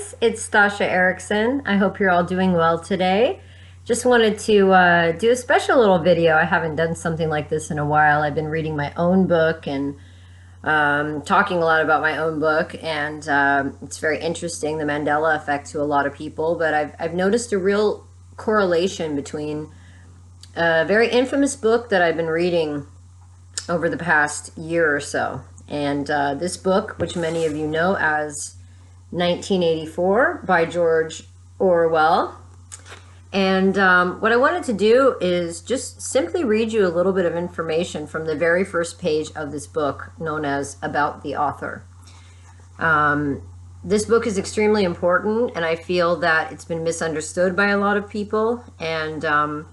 guys, it's Stasha Erickson. I hope you're all doing well today. Just wanted to do a special little video. I haven't done something like this in a while. I've been reading my own book and talking a lot about my own book, and it's very interesting, the Mandela effect to a lot of people, but I've noticed a real correlation between a very infamous book that I've been reading over the past year or so. And this book, which many of you know as 1984 by George Orwell. And what I wanted to do is just simply read you a little bit of information from the very first page of this book, known as About the Author. This book is extremely important, and I feel that it's been misunderstood by a lot of people, and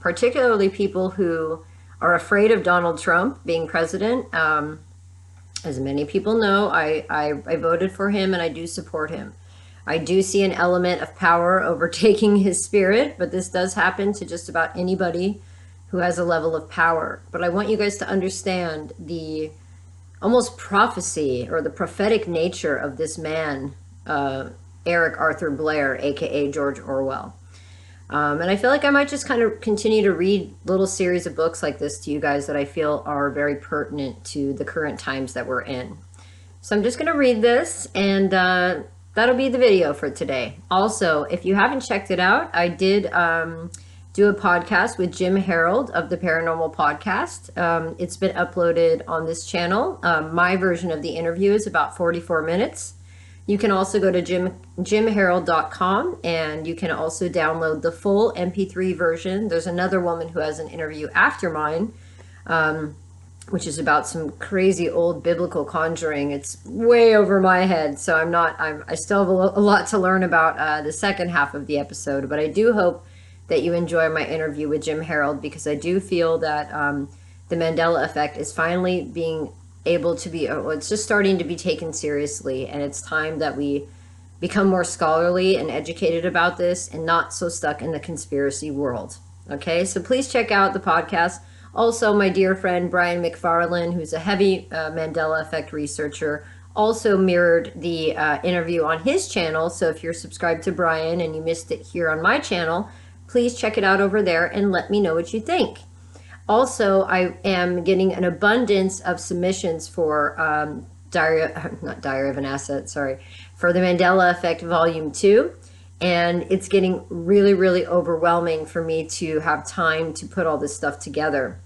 particularly people who are afraid of Donald Trump being president. As many people know, I voted for him, and I do support him. I do see an element of power overtaking his spirit, but this does happen to just about anybody who has a level of power. But I want you guys to understand the almost prophecy or the prophetic nature of this man, Eric Arthur Blair, aka George Orwell. And I feel like I might just kind of continue to read little series of books like this to you guys that I feel are very pertinent to the current times that we're in. So I'm just going to read this, and that'll be the video for today. Also, if you haven't checked it out, I did do a podcast with Jim Harold of the Paranormal Podcast. It's been uploaded on this channel. My version of the interview is about 44 minutes. You can also go to jimharold.com, and you can also download the full MP3 version. There's another woman who has an interview after mine, which is about some crazy old biblical conjuring. It's way over my head, so I still have a lot to learn about the second half of the episode, but I do hope that you enjoy my interview with Jim Harold, because I do feel that the Mandela effect is finally being able to be, it's just starting to be taken seriously, and it's time that we become more scholarly and educated about this and not so stuck in the conspiracy world. Okay, so please check out the podcast. Also, my dear friend Brian McFarlane, who's a heavy Mandela effect researcher, also mirrored the interview on his channel. So if you're subscribed to Brian and you missed it here on my channel, please check it out over there and let me know what you think. Also, I am getting an abundance of submissions for for the Mandela Effect Volume 2. And it's getting really, really overwhelming for me to have time to put all this stuff together.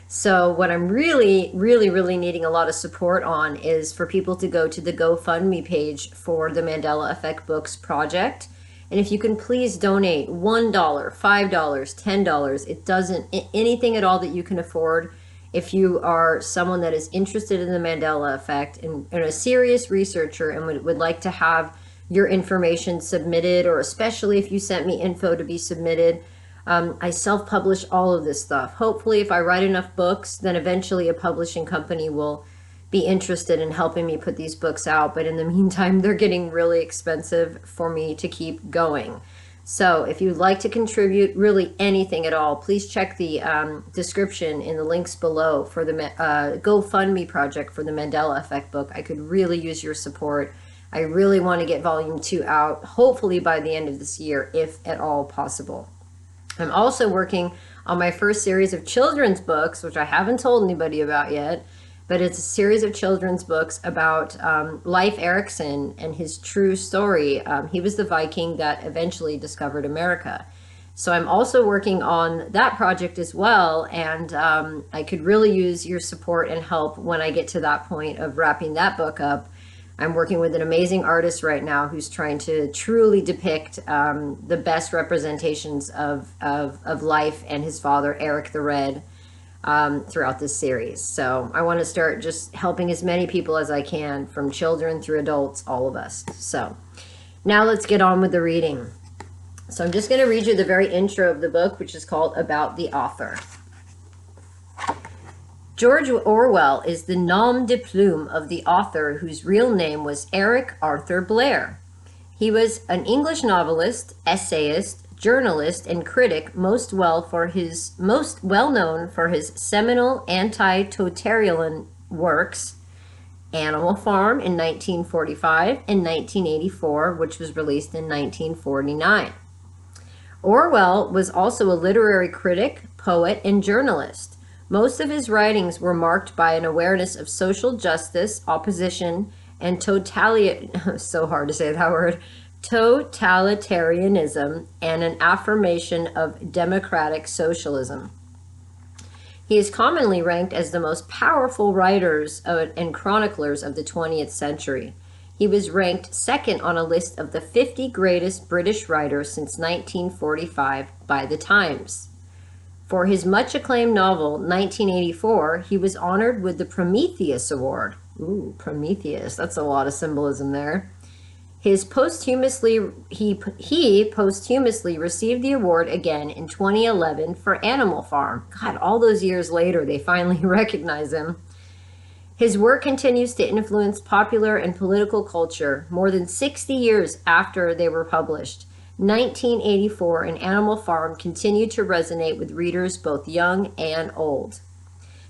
So what I'm really needing a lot of support on is for people to go to the GoFundMe page for the Mandela Effect Books project. And if you can please donate $1, $5, $10, it doesn't, anything at all that you can afford. If you are someone that is interested in the Mandela effect and a serious researcher and would like to have your information submitted, or especially if you sent me info to be submitted, I self-publish all of this stuff. Hopefully, if I write enough books, then eventually a publishing company will be interested in helping me put these books out. But in the meantime, they're getting really expensive for me to keep going. So if you'd like to contribute really anything at all, please check the description in the links below for the GoFundMe project for the Mandela Effect book. I could really use your support. I really want to get Volume 2 out, hopefully by the end of this year, if at all possible. I'm also working on my first series of children's books, which I haven't told anybody about yet, but it's a series of children's books about Leif Erikson and his true story. He was the Viking that eventually discovered America. So I'm also working on that project as well, and I could really use your support and help when I get to that point of wrapping that book up. I'm working with an amazing artist right now who's trying to truly depict the best representations of life and his father, Eric the Red, throughout this series. So I want to start just helping as many people as I can, from children through adults, all of us. So now let's get on with the reading. So I'm just going to read you the very intro of the book, which is called About the Author. George Orwell is the nom de plume of the author, whose real name was Eric Arthur Blair. He was an English novelist, essayist, journalist, and critic, most well known for his seminal anti-totalitarian works, Animal Farm in 1945, and 1984, which was released in 1949. Orwell was also a literary critic, poet, and journalist. Most of his writings were marked by an awareness of social justice, opposition, and so hard to say that word, totalitarianism, and an affirmation of democratic socialism. He is commonly ranked as the most powerful writers and chroniclers of the 20th century. He was ranked second on a list of the 50 greatest British writers since 1945 by The Times. For his much-acclaimed novel, 1984, he was honored with the Prometheus Award. Ooh, Prometheus, that's a lot of symbolism there. He posthumously received the award again in 2011 for Animal Farm. God, all those years later, they finally recognize him. His work continues to influence popular and political culture more than 60 years after they were published. 1984 and Animal Farm continue to resonate with readers both young and old.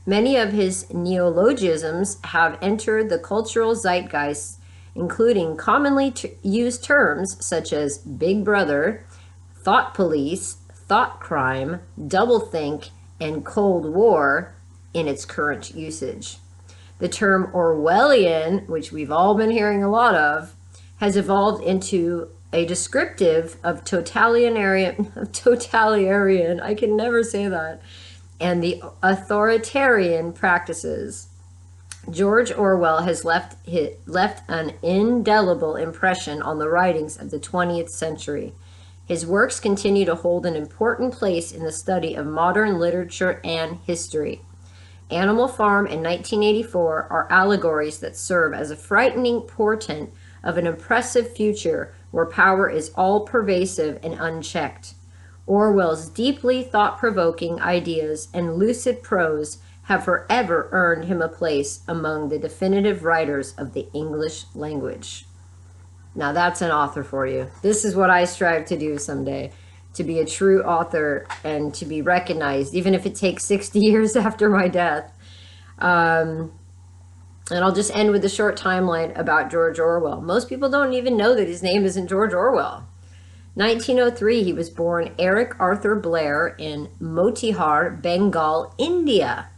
Many of his neologisms have entered the cultural zeitgeist, including commonly used terms such as Big Brother, Thought Police, Thought Crime, Doublethink, and Cold War in its current usage. The term Orwellian, which we've all been hearing a lot of, has evolved into a descriptive of totalitarian, I can never say that, and the authoritarian practices. George Orwell has left an indelible impression on the writings of the 20th century. His works continue to hold an important place in the study of modern literature and history. Animal Farm and 1984 are allegories that serve as a frightening portent of an oppressive future where power is all-pervasive and unchecked. Orwell's deeply thought-provoking ideas and lucid prose have forever earned him a place among the definitive writers of the English language. Now that's an author for you. This is what I strive to do someday, to be a true author and to be recognized, even if it takes 60 years after my death. And I'll just end with a short timeline about George Orwell. Most people don't even know that his name isn't George Orwell. 1903, he was born Eric Arthur Blair in Motihar, Bengal, India.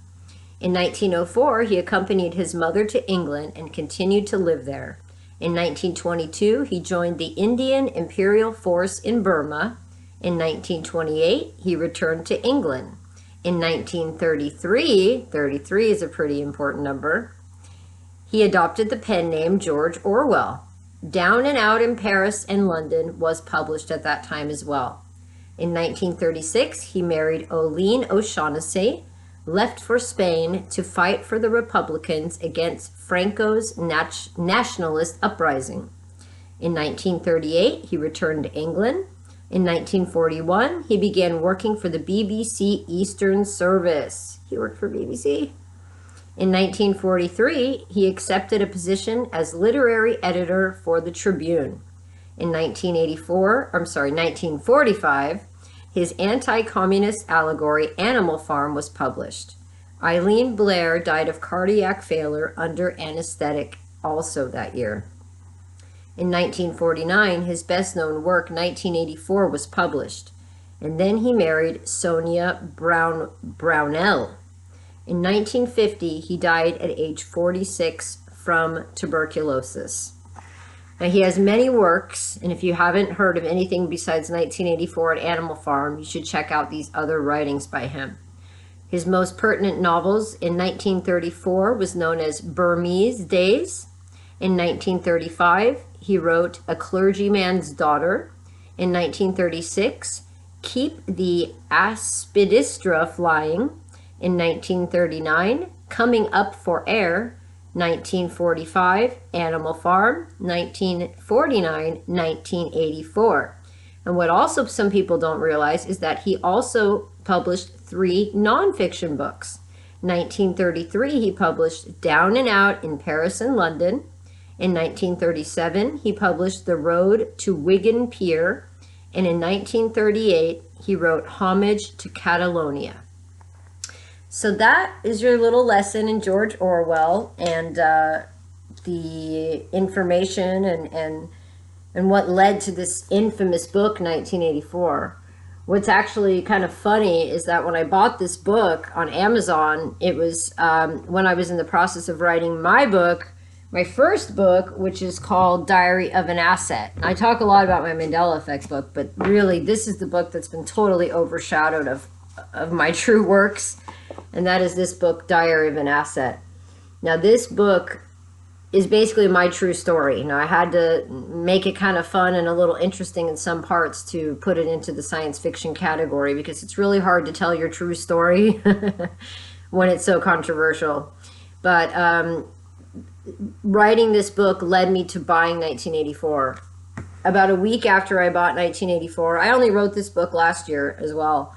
In 1904, he accompanied his mother to England and continued to live there. In 1922, he joined the Indian Imperial Force in Burma. In 1928, he returned to England. In 1933, 33 is a pretty important number, he adopted the pen name George Orwell. Down and Out in Paris and London was published at that time as well. In 1936, he married Oline O'Shaughnessy, left for Spain to fight for the Republicans against Franco's nationalist uprising. In 1938, he returned to England. In 1941, he began working for the BBC Eastern Service. He worked for BBC. In 1943, he accepted a position as literary editor for the Tribune. In 1945, his anti-communist allegory Animal Farm was published. Eileen Blair died of cardiac failure under anesthetic also that year. In 1949, his best-known work, 1984, was published, and then he married Sonia Brownell. In 1950, he died at age 46 from tuberculosis. Now, he has many works, and if you haven't heard of anything besides 1984 and Animal Farm, you should check out these other writings by him. His most pertinent novels in 1934 was known as Burmese Days. In 1935, he wrote A Clergyman's Daughter. In 1936, Keep the Aspidistra Flying. In 1939, Coming Up for Air. 1945, Animal Farm. 1949, 1984. And what also some people don't realize is that he also published 3 nonfiction books. 1933, he published Down and Out in Paris and London. In 1937, he published The Road to Wigan Pier. And in 1938, he wrote Homage to Catalonia. So that is your little lesson in George Orwell. And the information and what led to this infamous book, 1984. What's actually kind of funny is that when I bought this book on Amazon, it was when I was in the process of writing my book, my first book, which is called Diary of an Asset. I talk a lot about my Mandela Effect book, but really this is the book that's been totally overshadowed of my true works, and that is this book, Diary of an Asset. Now, this book is basically my true story. Now, I had to make it kind of fun and a little interesting in some parts to put it into the science fiction category, because it's really hard to tell your true story when it's so controversial. But writing this book led me to buying 1984. About a week after I bought 1984, I only wrote this book last year as well.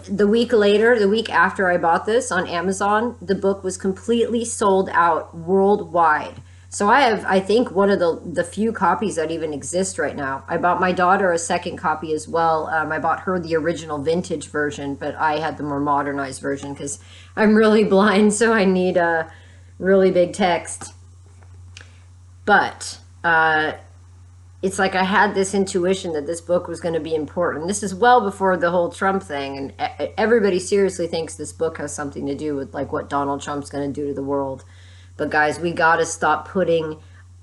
The week later, the week after I bought this on Amazon, the book was completely sold out worldwide. So I have, I think, one of the few copies that even exist right now. I bought my daughter a second copy as well. I bought her the original vintage version, but I had the more modernized version because I'm really blind, so I need a really big text. But it's like I had this intuition that this book was going to be important. This is well before the whole Trump thing, and everybody seriously thinks this book has something to do with like what Donald Trump's going to do to the world. But guys, we got to stop putting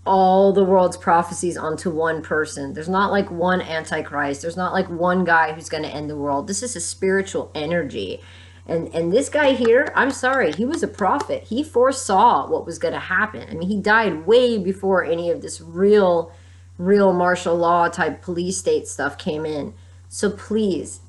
all the world's prophecies onto one person. There's not like one antichrist. There's not like one guy who's going to end the world. This is a spiritual energy. And this guy here, I'm sorry, he was a prophet. He foresaw what was going to happen. I mean, he died way before any of this real martial law type police state stuff came in. So please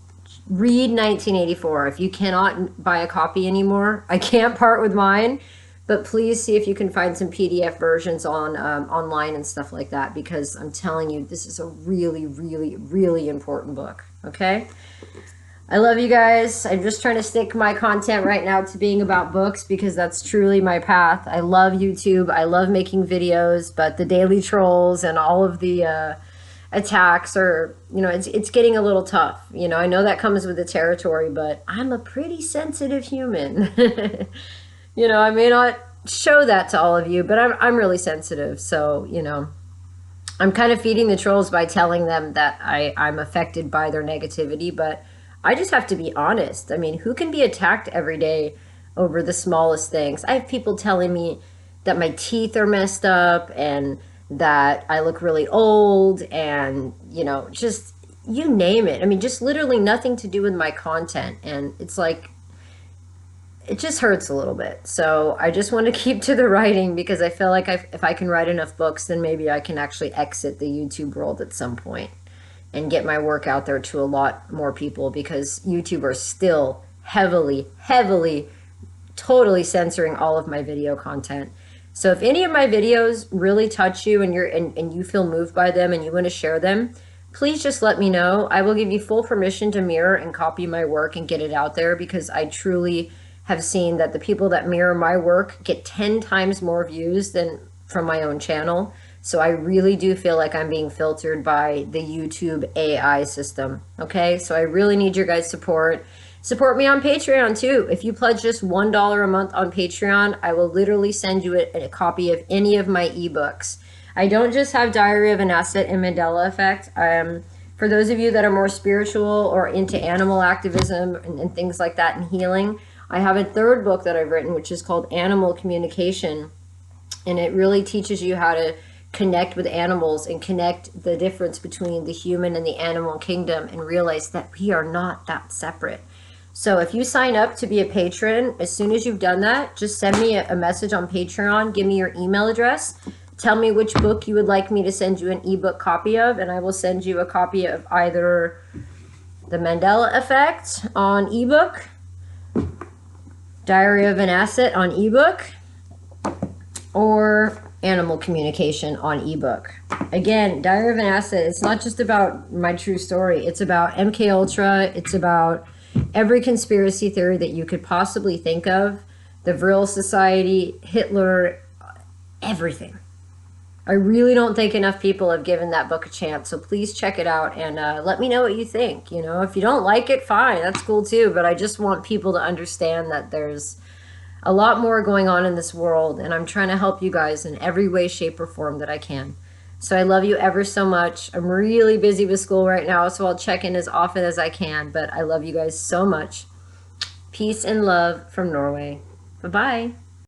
read 1984. If you cannot buy a copy anymore, I can't part with mine, but please see if you can find some PDF versions on online and stuff like that, because I'm telling you, this is a really important book. Okay, I love you guys. I'm just trying to stick my content right now to being about books, because that's truly my path. I love YouTube. I love making videos, but the daily trolls and all of the attacks are, you know, it's getting a little tough. You know, I know that comes with the territory, but I'm a pretty sensitive human. You know, I may not show that to all of you, but I'm really sensitive. So, you know, I'm kind of feeding the trolls by telling them that I'm affected by their negativity, but I just have to be honest. I mean, who can be attacked every day over the smallest things? I have people telling me that my teeth are messed up and that I look really old and, you know, just you name it. I mean, just literally nothing to do with my content. And it's like, it just hurts a little bit. So I just want to keep to the writing, because I feel like if I can write enough books, then maybe I can actually exit the YouTube world at some point and get my work out there to a lot more people, because YouTube are still heavily, totally censoring all of my video content. So if any of my videos really touch you and you feel moved by them and you want to share them, please just let me know. I will give you full permission to mirror and copy my work and get it out there, because I truly have seen that the people that mirror my work get 10 times more views than from my own channel. So I really do feel like I'm being filtered by the YouTube AI system. Okay, so I really need your guys' support. Support me on Patreon too. If you pledge just $1 a month on Patreon, I will literally send you a copy of any of my ebooks. I don't just have Diary of an Asset and Mandela Effect. For those of you that are more spiritual or into animal activism and things like that and healing, I have a third book that I've written, which is called Animal Communication. And it really teaches you how to connect with animals and connect the difference between the human and the animal kingdom, and realize that we are not that separate. So if you sign up to be a patron, as soon as you've done that, just send me a message on Patreon, give me your email address, tell me which book you would like me to send you an ebook copy of, and I will send you a copy of either The Mandela Effect on ebook, Diary of an Asset on ebook, or Animal Communication on ebook. Again, Diary of an Asset, it's not just about my true story. It's about MK Ultra. It's about every conspiracy theory that you could possibly think of. The Vril Society, Hitler, everything. I really don't think enough people have given that book a chance. So please check it out and let me know what you think. You know, if you don't like it, fine. That's cool too. But I just want people to understand that there's a lot more going on in this world, and I'm trying to help you guys in every way, shape, or form that I can. So I love you ever so much. I'm really busy with school right now, so I'll check in as often as I can, but I love you guys so much. Peace and love from Norway. Bye-bye.